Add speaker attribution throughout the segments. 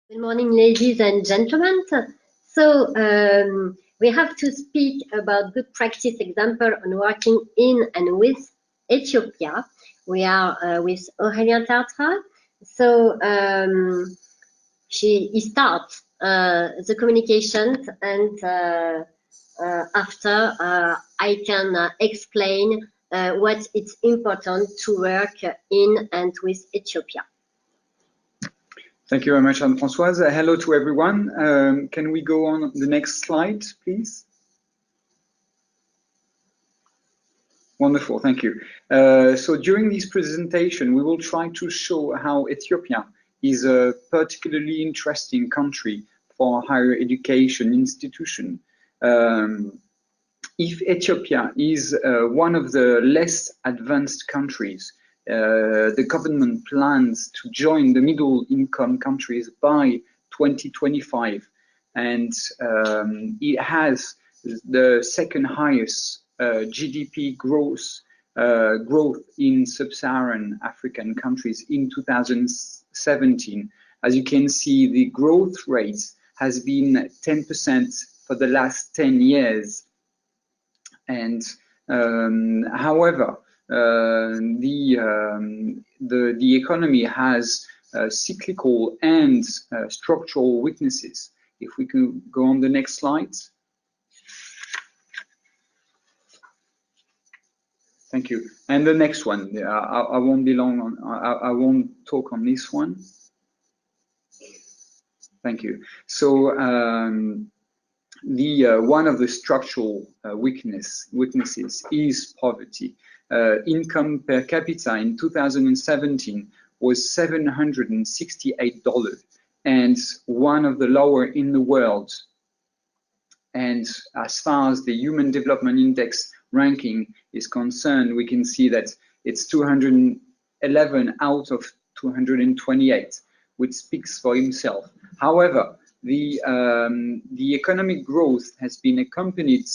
Speaker 1: Good morning, ladies and gentlemen. So we have to speak about good practice example on working in and with Ethiopia. We are with Zattara-Gros. So he starts the communications, and after I can explain what it's important to work in and with Ethiopia.
Speaker 2: Thank you very much, Anne-Françoise. Hello to everyone. Can we go on the next slide, please? Wonderful, thank you. So during this presentation, we will try to show how Ethiopia is a particularly interesting country for higher education institution. If Ethiopia is one of the less advanced countries, the government plans to join the middle income countries by 2025, and it has the second highest GDP growth in sub-Saharan African countries in 2017. As you can see, the growth rate has been 10% for the last 10 years. And however, the economy has cyclical and structural weaknesses. If we can go on the next slide. Thank you. And the next one, I won't be long on. I won't talk on this one. Thank you. So one of the structural weaknesses is poverty. Income per capita in 2017 was $768, and one of the lower in the world. And as far as the Human Development Index ranking is concerned, we can see that it's 211 out of 228, which speaks for himself. However, the economic growth has been accompanied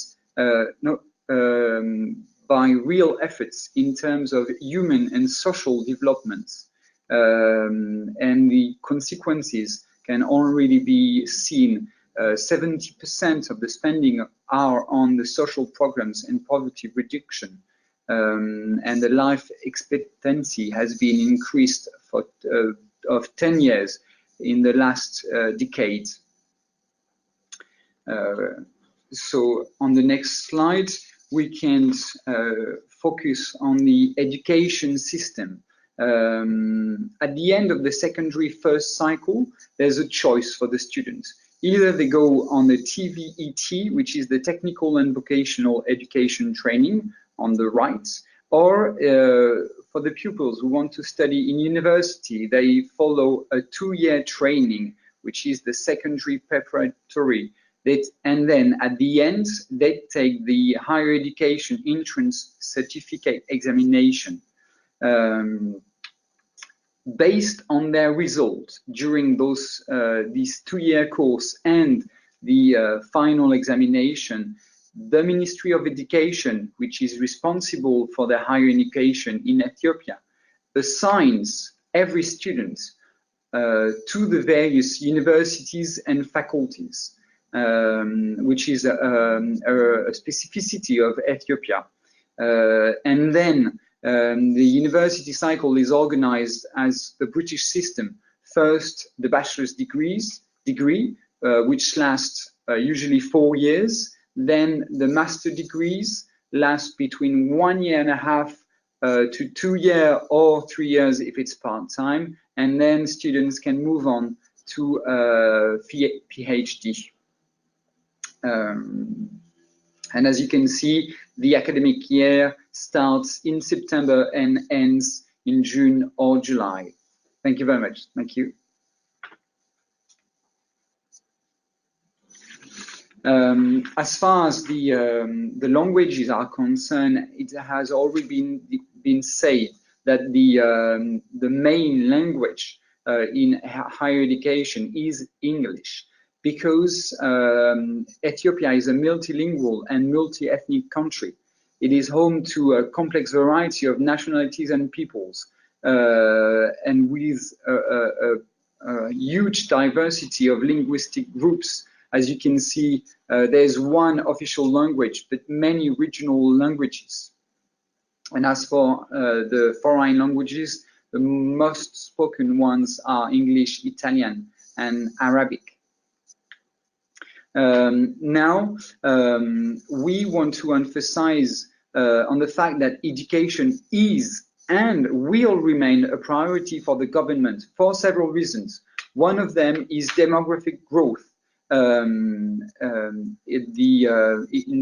Speaker 2: by real efforts in terms of human and social developments, and the consequences can already be seen. 70% of the spending are on the social programs and poverty reduction, and the life expectancy has been increased for of 10 years in the last decade. So on the next slide, we can focus on the education system. At the end of the secondary first cycle, there's a choice for the students. Either they go on the TVET, which is the technical and vocational education training on the right, or for the pupils who want to study in university, they follow a 2-year training, which is the secondary preparatory. And then at the end, they take the higher education entrance certificate examination. Based on their results during those this 2-year course and the final examination, the Ministry of Education, which is responsible for the higher education in Ethiopia, assigns every student to the various universities and faculties, which is a specificity of Ethiopia. And then the university cycle is organized as the British system. First, the bachelor's degree, which lasts usually 4 years. Then the master degrees last between 1.5 years to 2 years or 3 years if it's part-time. And then students can move on to PhD. And as you can see, the academic year starts in September and ends in June or July. Thank you very much. Thank you. As far as the languages are concerned, it has already been said that the main language in higher education is English, because Ethiopia is a multilingual and multi-ethnic country. It is home to a complex variety of nationalities and peoples, and with huge diversity of linguistic groups. As you can see, there's one official language, but many regional languages. And as for the foreign languages, the most spoken ones are English, Italian, and Arabic. Now, we want to emphasize on the fact that education is and will remain a priority for the government for several reasons. One of them is demographic growth. In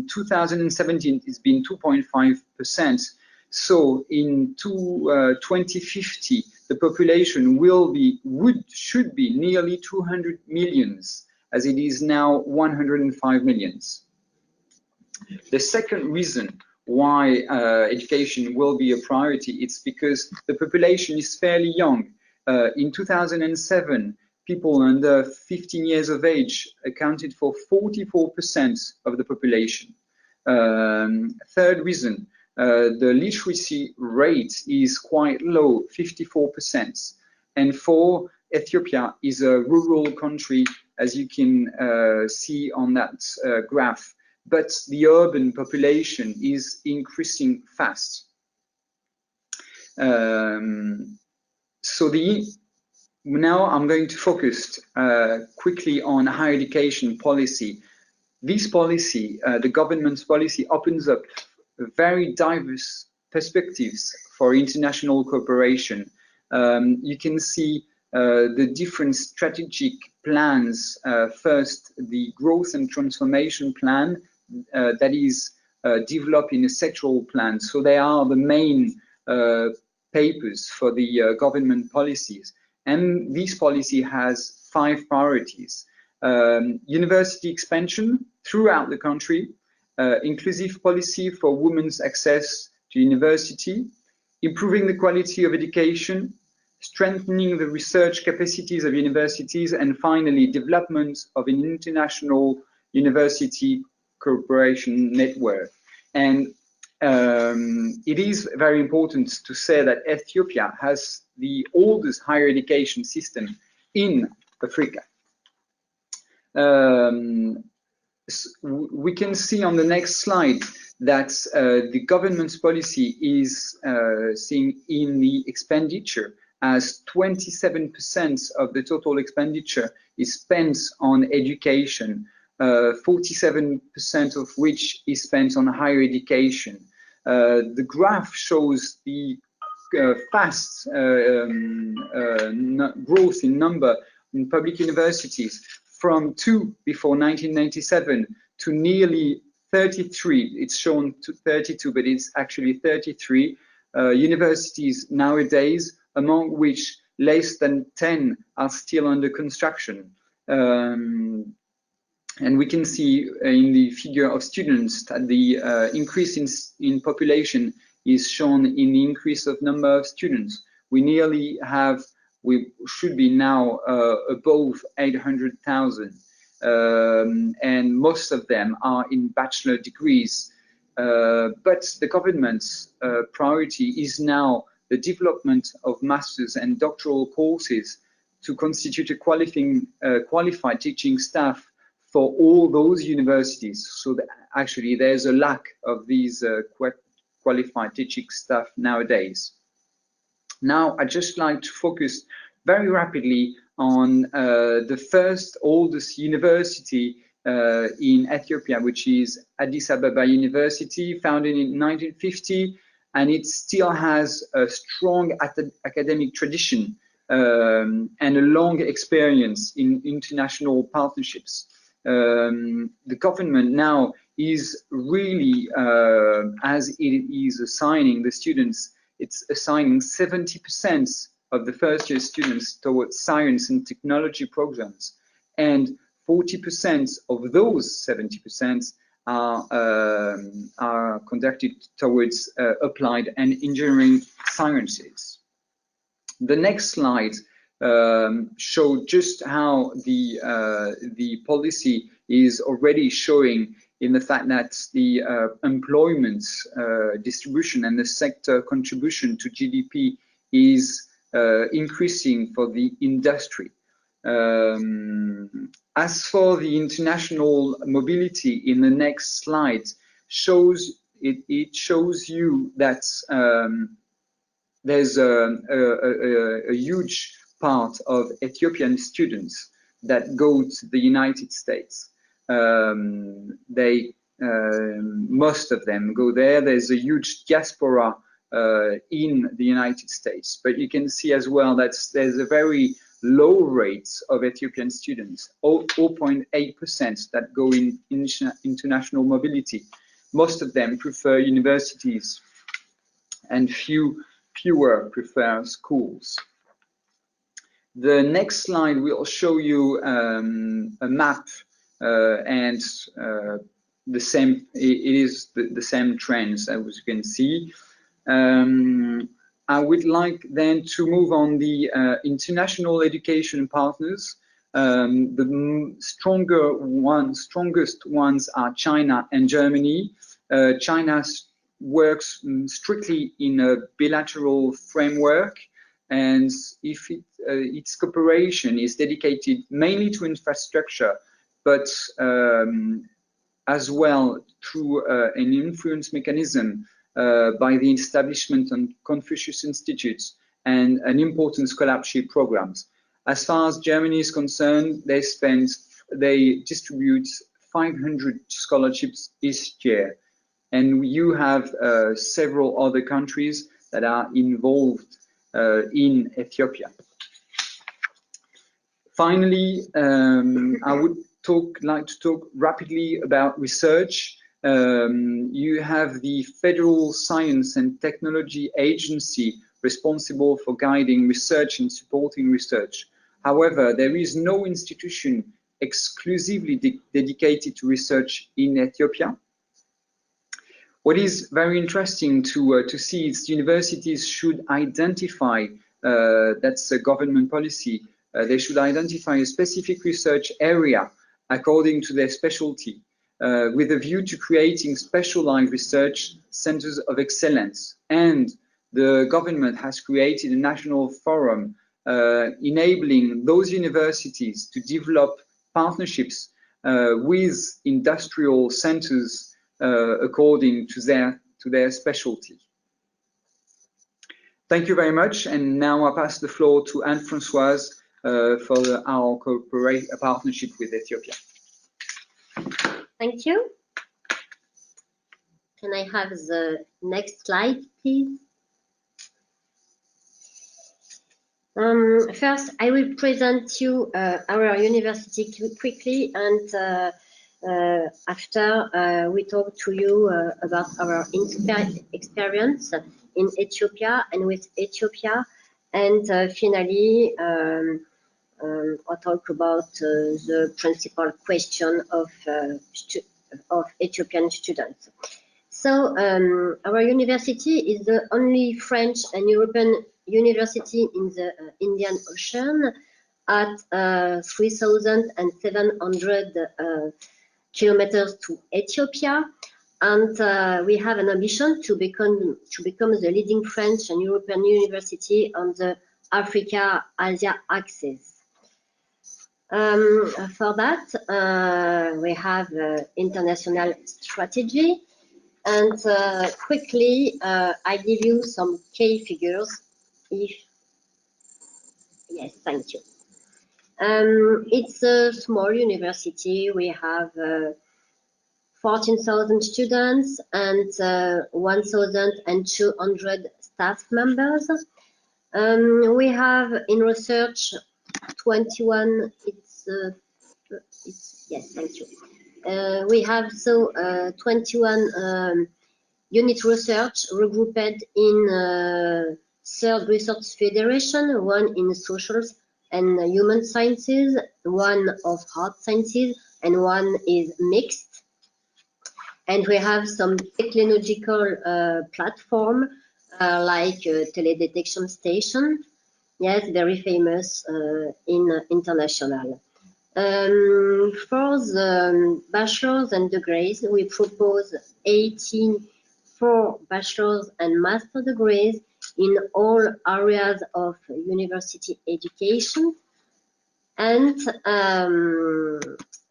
Speaker 2: 2017, it's been 2.5%. So in 2050, the population should be nearly 200 millions, as it is now 105 millions. The second reason why education will be a priority, it's because the population is fairly young. In 2007, people under 15 years of age accounted for 44% of the population. Third reason, the literacy rate is quite low, 54%. And four, Ethiopia is a rural country, as you can see on that graph, but the urban population is increasing fast. Now I'm going to focus quickly on higher education policy. This policy, the government's policy, opens up very diverse perspectives for international cooperation. You can see the different strategic plans. First, the growth and transformation plan that is developed in a sectoral plan. So they are the main papers for the government policies. And this policy has 5 priorities. University expansion throughout the country, inclusive policy for women's access to university, improving the quality of education, strengthening the research capacities of universities, and finally, development of an international university cooperation network. And it is very important to say that Ethiopia has the oldest higher education system in Africa. We can see on the next slide that the government's policy is seeing in the expenditure as 27% of the total expenditure is spent on education, 47% of which is spent on higher education. The graph shows the fast growth in number in public universities from 2 before 1997 to nearly 33. It's shown to 32, but it's actually 33 universities nowadays, among which less than 10 are still under construction. And we can see in the figure of students that the increase in population is shown in the increase of number of students. We should be now above 800,000, and most of them are in bachelor degrees. But the government's priority is now the development of master's and doctoral courses to constitute a qualified teaching staff for all those universities. So that actually there's a lack of these qualified teaching staff nowadays. Now, I'd just like to focus very rapidly on the first oldest university in Ethiopia, which is Addis Ababa University, founded in 1950, and it still has a strong academic tradition and a long experience in international partnerships. The government now is really, as it is assigning the students, it's assigning 70% of the first-year students towards science and technology programs, and 40% of those 70% are conducted towards applied and engineering sciences. The next slide show just how the policy is already showing in the fact that the employment distribution and the sector contribution to GDP is increasing for the industry. As for the international mobility, in the next slide, it shows you that there's a huge part of Ethiopian students that go to the United States. Most of them go there. There's a huge diaspora in the United States, but you can see as well that there's a very low rates of Ethiopian students, 0.8% that go in international mobility. Most of them prefer universities and fewer prefer schools. The next slide will show you a map and the same, it is the same trends as you can see. I would like then to move on the international education partners. The strongest ones are China and Germany. China works strictly in a bilateral framework, and if its cooperation is dedicated mainly to infrastructure, but as well through an influence mechanism by the establishment of Confucius Institutes and an important scholarship programs. As far as Germany is concerned, they distribute 500 scholarships each year, and you have several other countries that are involved in Ethiopia. Finally, I would like to talk rapidly about research. You have the Federal Science and Technology Agency responsible for guiding research and supporting research. However, there is no institution exclusively dedicated to research in Ethiopia. What is very interesting to see is universities should identify, that's a government policy, they should identify a specific research area according to their specialty, with a view to creating specialized research centers of excellence. And the government has created a national forum enabling those universities to develop partnerships with industrial centers according to their specialty. Thank you very much, and now I pass the floor to Anne-Françoise for our partnership with Ethiopia.
Speaker 1: Thank you. Can I have the next slide, please? First, I will present you our university quickly, and after we talk to you about our experience in Ethiopia and with Ethiopia, and finally I'll talk about the principal question of Ethiopian students. So our university is the only French and European university in the Indian Ocean at 3,700 kilometers to Ethiopia, and we have an ambition to become the leading French and European university on the Africa-Asia axis. For that, we have international strategy, and quickly I give you some key figures. Yes, thank you. It's a small university. We have 14,000 students and 1,200 staff members. We have in research 21. Yes, thank you. We have 21 unit research regrouped in third research federation, one in social and human sciences, one of hard sciences, and one is mixed. And we have some technological platform like teledetection station. Yes, very famous in international. For the bachelor's and degrees, we propose 18 bachelor's and master degrees in all areas of university education. And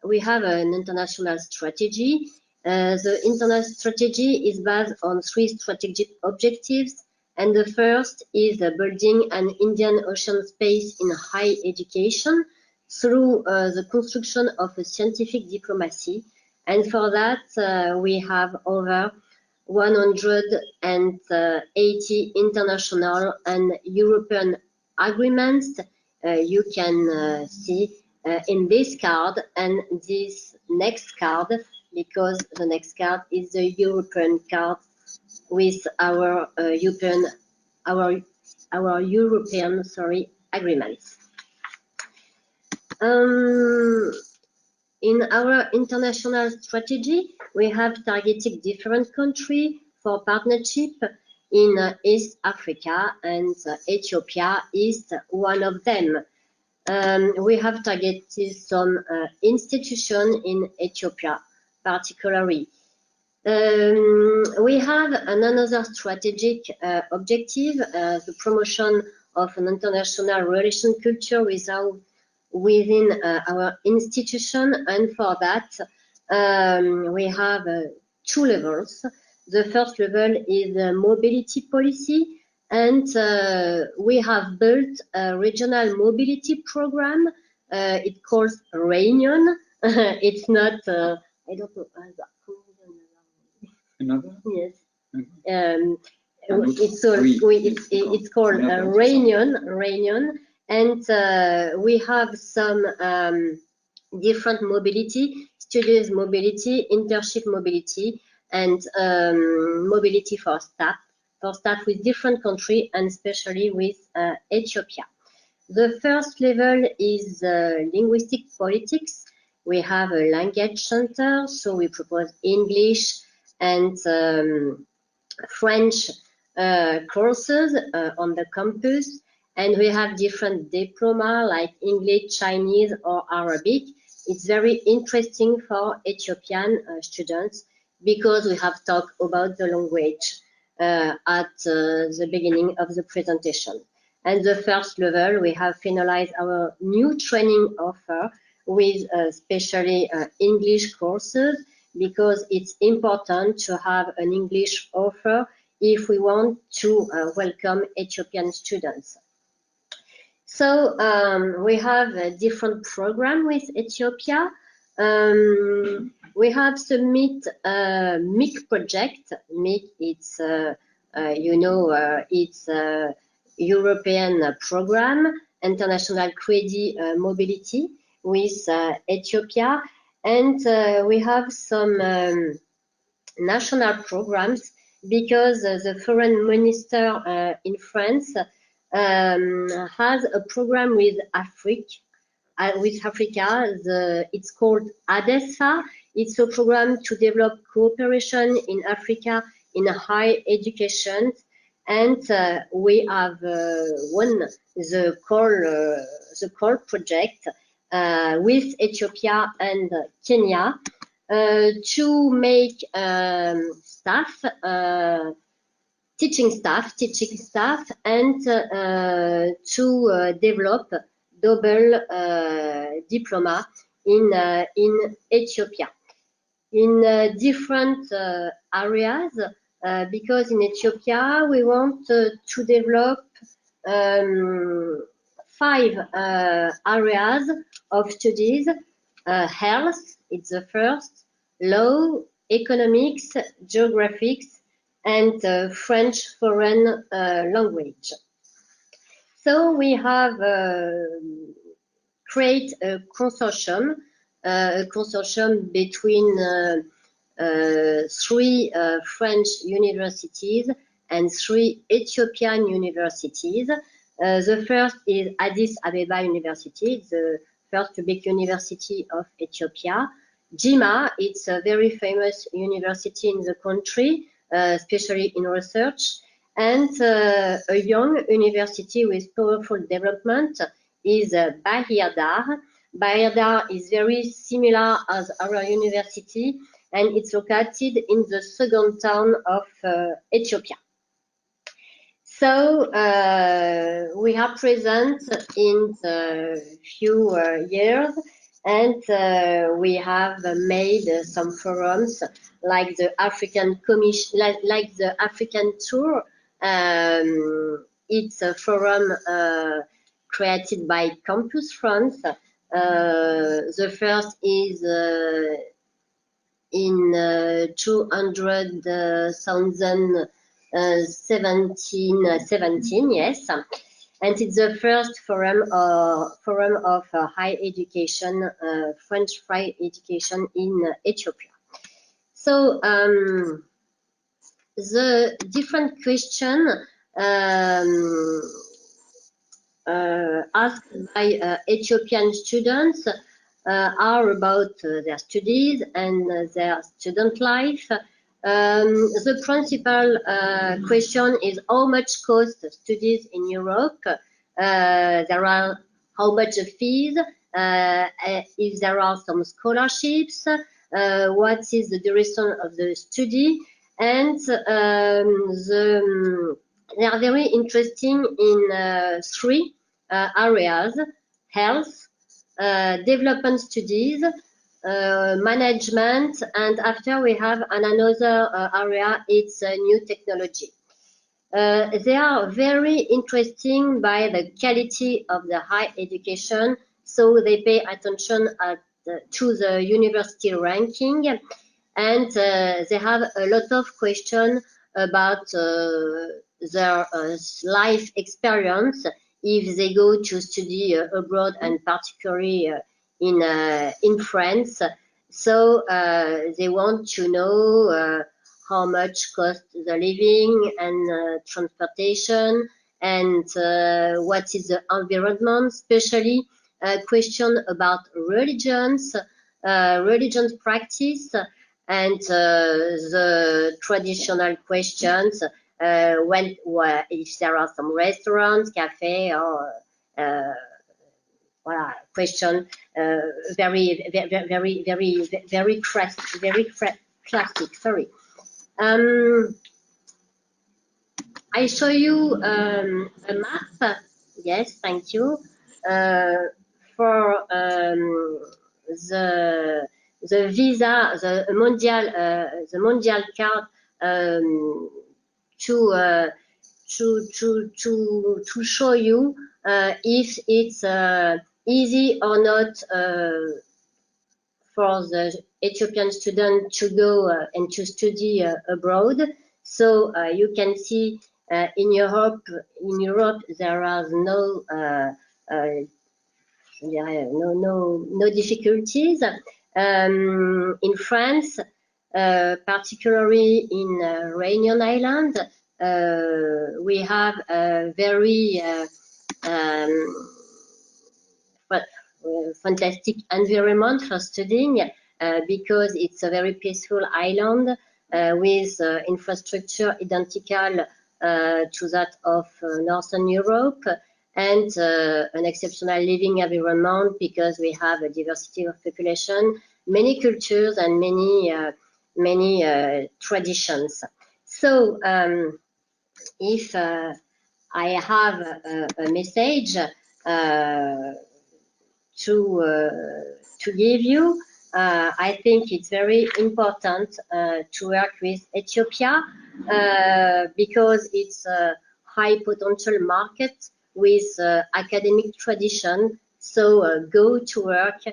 Speaker 1: we have an international strategy. The international strategy is based on 3 strategic objectives. And the first is building an Indian Ocean space in higher education through the construction of a scientific diplomacy. And for that, we have over 180 international and European agreements you can see in this card and this next card, because the next card is the European card with our European agreements. In our international strategy, we have targeted different countries for partnership in East Africa, and Ethiopia is one of them. We have targeted some institutions in Ethiopia, particularly. We have another strategic objective, the promotion of an international relation culture within our institution, and for that we have 2 levels. The first level is mobility policy, and we have built a regional mobility program. It calls Réunion. It's not, I don't know.
Speaker 2: Another?
Speaker 1: Yes. It's called Réunion, and we have some different mobility, studies mobility, internship mobility, and mobility for staff with different countries, and especially with Ethiopia. The first level is linguistic politics. We have a language center, so we propose English and French courses on the campus, and we have different diploma like English, Chinese, or Arabic. It's very interesting for Ethiopian students because we have talked about the language at the beginning of the presentation. And the first level, we have finalized our new training offer with especially English courses, because it's important to have an English offer if we want to welcome Ethiopian students. So we have a different program with Ethiopia. We have submit a MIC project. MIC, it's it's a European program, International Credit Mobility, with Ethiopia. And we have some national programs, because the foreign minister in France has a program with Africa. It's called ADESA. It's a program to develop cooperation in Africa in higher education, and we have won the core project with Ethiopia and Kenya to make teaching staff, and to develop double diploma in Ethiopia in different areas, because in Ethiopia we want to develop 5 areas of studies. Health, it's the first, law, economics, geographics, and French foreign language. So we have create a consortium between 3 French universities and 3 Ethiopian universities. The first is Addis Ababa University, the first public university of Ethiopia. Jimma, it's a very famous university in the country, especially in research. And a young university with powerful development is Bahir Dar. Bahir Dar is very similar as our university, and it's located in the second town of Ethiopia. So we are present in the few years, and we have made some forums like the African Commission, like the African Tour. It's a forum created by Campus France. The first is in 2017, yes, and it's the first forum of higher education, French higher education in Ethiopia. So the different question asked by Ethiopian students are about their studies and their student life. The principal question is how much cost studies in Europe. There are how much fees, if there are some scholarships, what is the duration of the study, and they are very interesting in three areas: health, development studies, management, and after we have another area, it's new technology. They are very interesting by the quality of the higher education, so they pay attention to the university ranking, and they have a lot of questions about their life experience if they go to study abroad, and particularly in France. So they want to know how much cost the living and transportation, and what is the environment, especially question about religions, religion practice, and the traditional questions, if there are some restaurants, cafe, or voilà, question very classic. Sorry. I show you a map. Yes, thank you. For the visa, the mondial card, to show you if it's easy or not for the Ethiopian student to go and to study abroad. So you can see in Europe there are no difficulties. In France, particularly in Réunion Island, we have a very fantastic environment for studying because it's a very peaceful island with infrastructure identical to that of Northern Europe, and an exceptional living environment because we have a diversity of population, many cultures, and many traditions. So if I have a message to give you, I think it's very important to work with Ethiopia because it's a high potential market with academic tradition. So go to work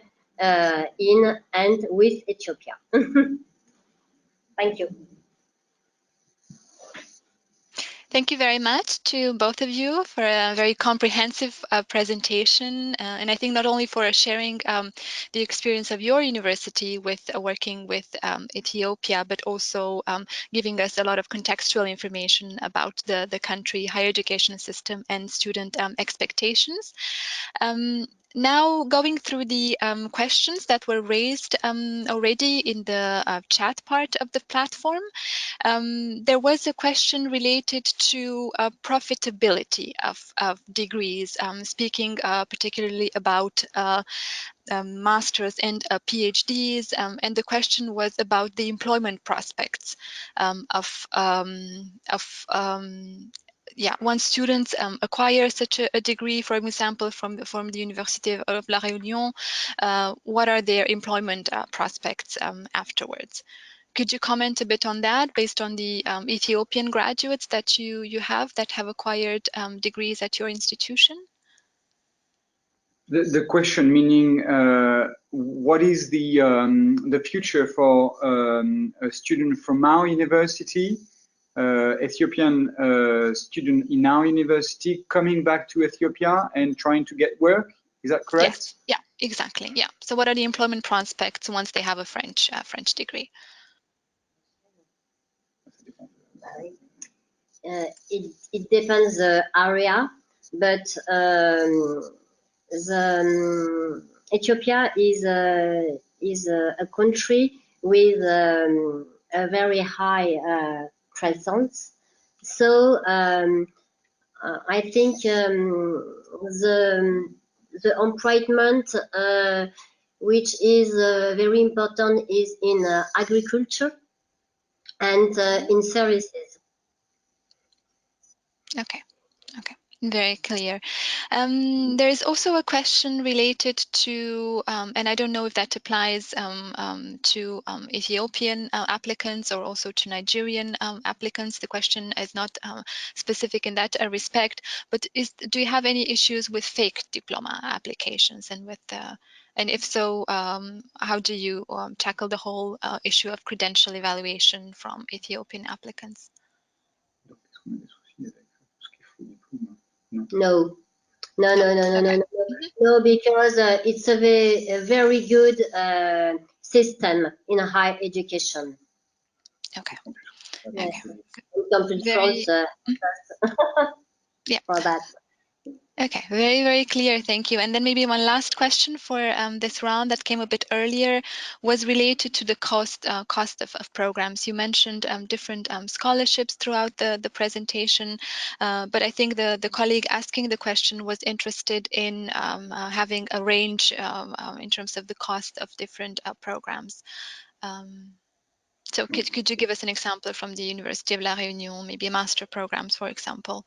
Speaker 1: in and with Ethiopia. Thank you.
Speaker 3: Thank you very much to both of you for a very comprehensive presentation, and I think not only for sharing the experience of your university with working with Ethiopia, but also giving us a lot of contextual information about the country, higher education system, and student expectations. Now, going through the questions that were raised already in the chat part of the platform, there was a question related to profitability of degrees, speaking particularly about masters and PhDs, and the question was about the employment prospects of once students acquire such a degree, for example, from the Université of La Réunion, what are their employment prospects afterwards? Could you comment a bit on that based on the Ethiopian graduates that you have that have acquired degrees at your institution?
Speaker 2: The question meaning what is the future for a student from our university, Ethiopian student in our university coming back to Ethiopia and trying to get work? Is that correct?
Speaker 3: Yes. Yeah, exactly. Yeah. So what are the employment prospects once they have a French degree?
Speaker 1: It depends the area, but Ethiopia is a country with a very high presence. So I think the employment which is very important is in agriculture and in services.
Speaker 3: Okay. Okay. Very clear. There is also a question related to, and I don't know if that applies to Ethiopian applicants or also to Nigerian applicants. The question is not specific in that respect, but do you have any issues with fake diploma applications, and if so, how do you tackle the whole issue of credential evaluation from Ethiopian applicants?
Speaker 1: No, because it's a very good system in higher education.
Speaker 3: Okay.
Speaker 1: Yes.
Speaker 3: Okay. Yeah.
Speaker 1: For that.
Speaker 3: Okay, very, very clear. Thank you. And then maybe one last question for this round that came a bit earlier was related to the cost of programs. You mentioned different scholarships throughout the presentation, but I think the colleague asking the question was interested in having a range in terms of the cost of different programs. So could you give us an example from the Université of La Réunion, maybe master programs, for example,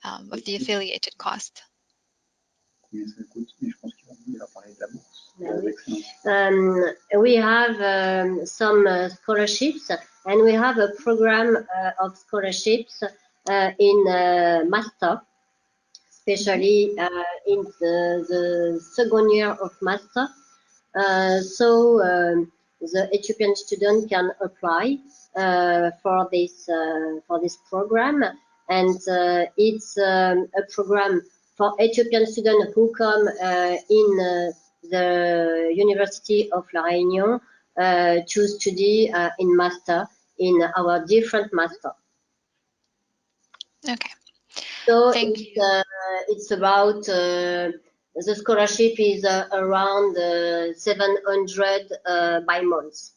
Speaker 3: of the affiliated cost?
Speaker 1: We have some scholarships, and we have a program of scholarships in master, especially in the second year of master. So the Ethiopian student can apply for this program, and it's a program for Ethiopian students who come in the University of La Réunion to study in master in our different master.
Speaker 3: Okay.
Speaker 1: So it's about the scholarship is around 700 by month.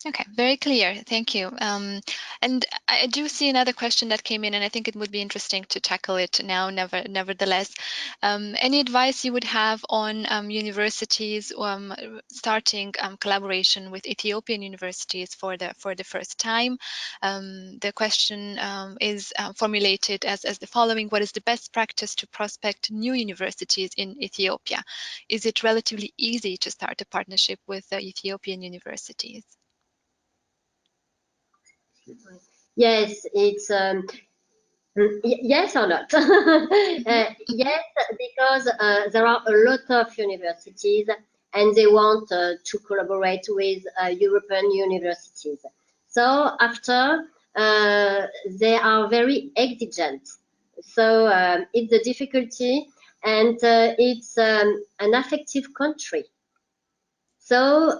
Speaker 3: Okay, very clear. Thank you. And I do see another question that came in, and I think it would be interesting to tackle it now, nevertheless. Any advice you would have on universities starting collaboration with Ethiopian universities for the first time? The question is formulated as the following: what is the best practice to prospect new universities in Ethiopia? Is it relatively easy to start a partnership with Ethiopian universities?
Speaker 1: Yes, it's yes or not? Yes, because there are a lot of universities and they want to collaborate with European universities. So after they are very exigent. So it's a difficulty, and it's an affective country. So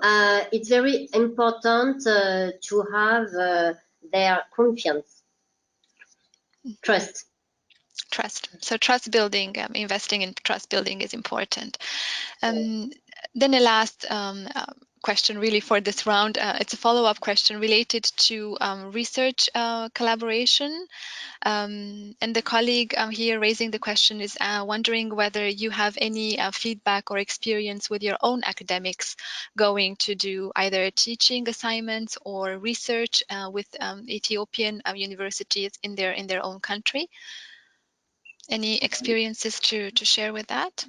Speaker 1: it's very important to have their confiance, trust.
Speaker 3: So trust building, investing in trust building is important. Then the last question really for this round. It's a follow-up question related to research collaboration. And the colleague here raising the question is wondering whether you have any feedback or experience with your own academics going to do either teaching assignments or research with Ethiopian universities in their own country. Any experiences to share with that?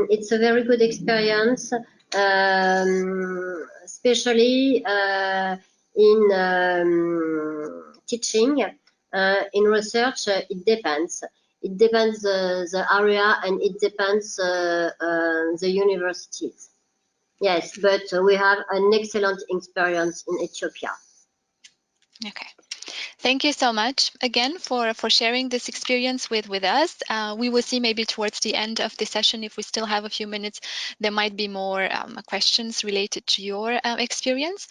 Speaker 1: It's a very good experience, especially in teaching. In research, it depends. It depends the area, and it depends the universities. Yes, but we have an excellent experience in Ethiopia.
Speaker 3: Okay. Thank you so much again for sharing this experience with us. We will see maybe towards the end of the session, if we still have a few minutes, there might be more questions related to your experience.